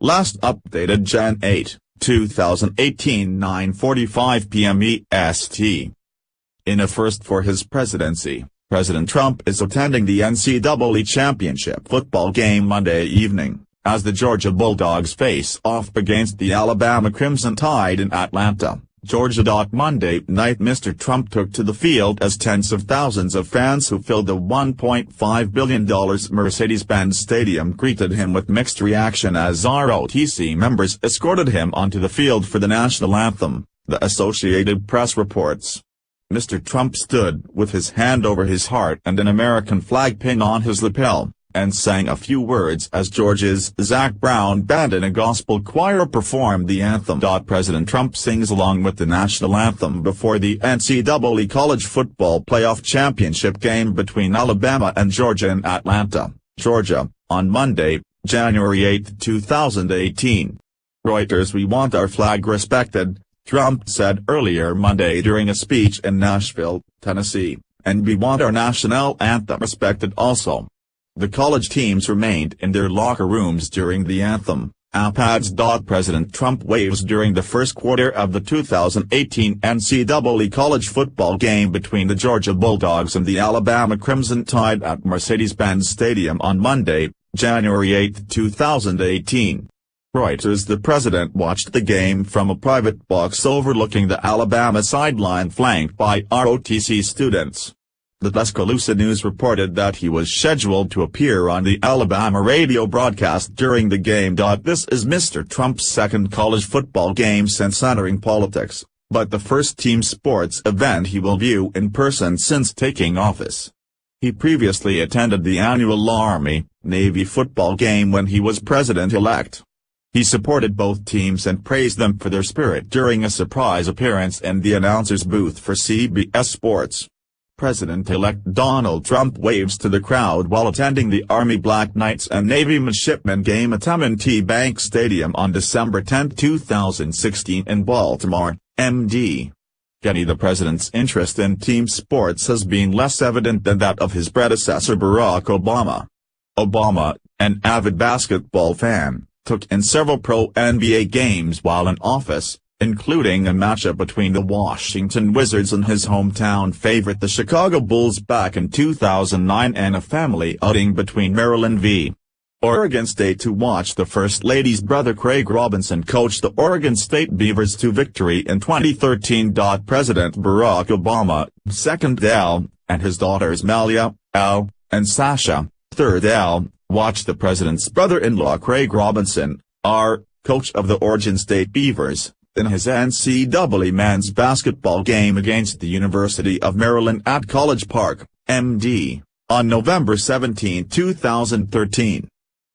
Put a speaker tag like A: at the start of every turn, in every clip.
A: Last updated Jan 8, 2018, 9:45 p.m. EST. In a first for his presidency, President Trump is attending the NCAA championship football game Monday evening, as the Georgia Bulldogs face off against the Alabama Crimson Tide in Atlanta, Georgia. Monday night Mr. Trump took to the field as tens of thousands of fans who filled the $1.5 billion Mercedes-Benz Stadium greeted him with mixed reaction as ROTC members escorted him onto the field for the national anthem, the Associated Press reports. Mr. Trump stood with his hand over his heart and an American flag pin on his lapel, and sang a few words as Georgia's Zac Brown Band and a gospel choir performed the anthem. President Trump sings along with the national anthem before the NCAA college football playoff championship game between Alabama and Georgia in Atlanta, Georgia, on Monday, January 8, 2018. Reuters: "We want our flag respected," Trump said earlier Monday during a speech in Nashville, Tennessee, "and we want our national anthem respected also." The college teams remained in their locker rooms during the anthem, adds. President Trump waves during the first quarter of the 2018 NCAA college football game between the Georgia Bulldogs and the Alabama Crimson Tide at Mercedes-Benz Stadium on Monday, January 8, 2018. Reuters: The president watched the game from a private box overlooking the Alabama sideline flanked by ROTC students. The Tuscaloosa News reported that he was scheduled to appear on the Alabama radio broadcast during the game. This is Mr. Trump's second college football game since entering politics, but the first team sports event he will view in person since taking office. He previously attended the annual Army-Navy football game when he was president-elect. He supported both teams and praised them for their spirit during a surprise appearance in the announcer's booth for CBS Sports. President-elect Donald Trump waves to the crowd while attending the Army Black Knights and Navy Midshipmen game at M&T Bank Stadium on December 10, 2016 in Baltimore, MD. The president's interest in team sports has been less evident than that of his predecessor Barack Obama. Obama, an avid basketball fan, took in several pro-NBA games while in office, including a matchup between the Washington Wizards and his hometown favorite the Chicago Bulls back in 2009 and a family outing between Maryland v. Oregon State to watch the First Lady's brother Craig Robinson coach the Oregon State Beavers to victory in 2013. President Barack Obama, second Al, and his daughters Malia, Al, and Sasha, third Al, watched the president's brother-in-law Craig Robinson, coach of the Oregon State Beavers, in his NCAA men's basketball game against the University of Maryland at College Park, MD, on November 17, 2013.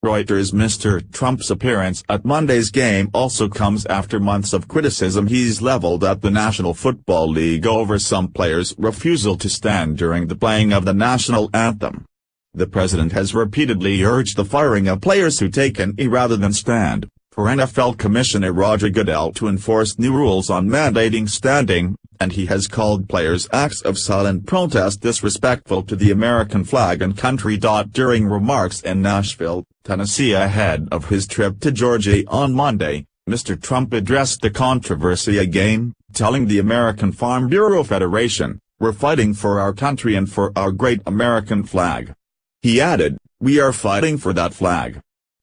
A: Reuters: Mr. Trump's appearance at Monday's game also comes after months of criticism he's leveled at the National Football League over some players' refusal to stand during the playing of the national anthem. The president has repeatedly urged the firing of players who take a knee rather than stand, for NFL Commissioner Roger Goodell to enforce new rules on mandating standing, and he has called players' acts of silent protest disrespectful to the American flag and country. During remarks in Nashville, Tennessee ahead of his trip to Georgia on Monday, Mr. Trump addressed the controversy again, telling the American Farm Bureau Federation, "We're fighting for our country and for our great American flag." He added, "We are fighting for that flag.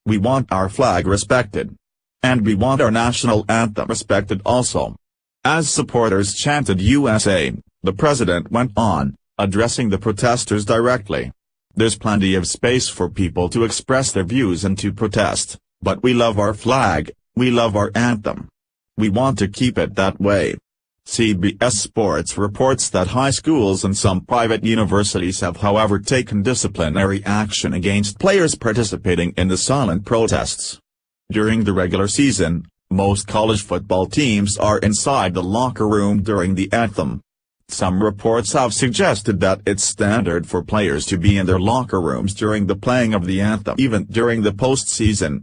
A: We want our flag respected. And we want our national anthem respected also." As supporters chanted USA, the president went on, addressing the protesters directly. "There's plenty of space for people to express their views and to protest, but we love our flag, we love our anthem. We want to keep it that way." CBS Sports reports that high schools and some private universities have however taken disciplinary action against players participating in the silent protests. During the regular season, most college football teams are inside the locker room during the anthem. Some reports have suggested that it's standard for players to be in their locker rooms during the playing of the anthem even during the postseason.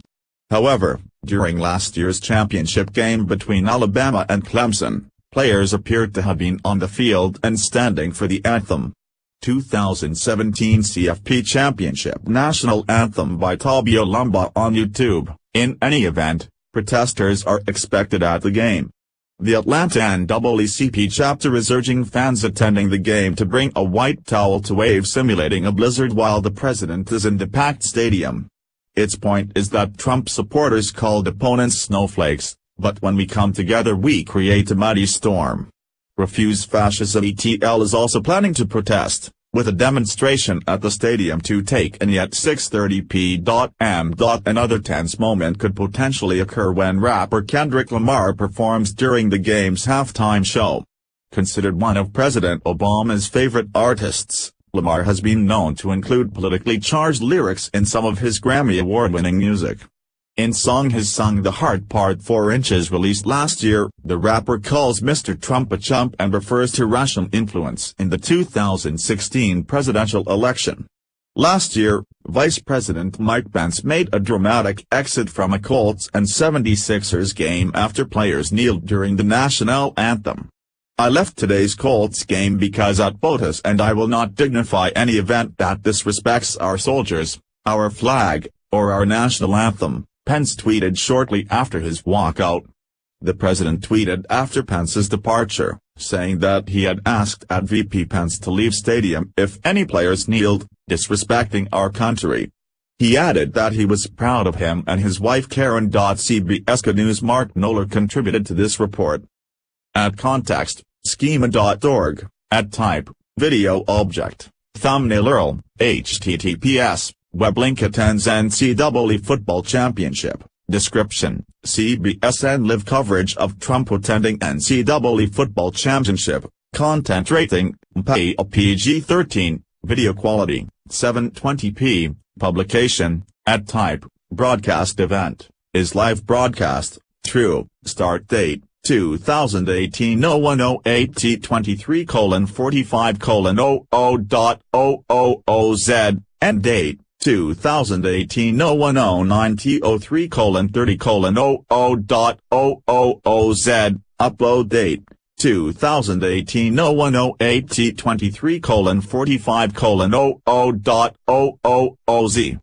A: However, during last year's championship game between Alabama and Clemson, players appeared to have been on the field and standing for the anthem. 2017 CFP Championship National Anthem by Tabio Lumba on YouTube. In any event, protesters are expected at the game. The Atlanta NAACP chapter is urging fans attending the game to bring a white towel to wave, simulating a blizzard while the president is in the packed stadium. Its point is that Trump supporters called opponents snowflakes, but when we come together we create a mighty storm. Refuse Fascism ETL is also planning to protest, with a demonstration at the stadium to take in at 6:30 p.m. Another tense moment could potentially occur when rapper Kendrick Lamar performs during the game's halftime show. Considered one of President Obama's favorite artists, Lamar has been known to include politically charged lyrics in some of his Grammy Award-winning music. In song his sung The Heart Part 4 Inches released last year, the rapper calls Mr. Trump a chump and refers to Russian influence in the 2016 presidential election. Last year, Vice President Mike Pence made a dramatic exit from a Colts and 76ers game after players kneeled during the national anthem. "I left today's Colts game because at POTUS and I will not dignify any event that disrespects our soldiers, our flag, or our national anthem," Pence tweeted shortly after his walkout. The president tweeted after Pence's departure, saying that he had asked at VP Pence to leave stadium if any players kneeled, disrespecting our country. He added that he was proud of him and his wife Karen. CBS News' Mark Knoller contributed to this report. At context, schema.org, at type, video object, thumbnail URL, https. Web link attends NCAA Football Championship. Description: CBSN live coverage of Trump attending NCAA Football Championship. Content rating: PG-13. Video quality: 720p. Publication: at type, broadcast event, is live broadcast. True. Start date: 2018 0108 T23:45:00.000Z. End date: 2018 0109 T03:30:00.000Z. Upload date: 2018 0108 T23:45:00.000Z.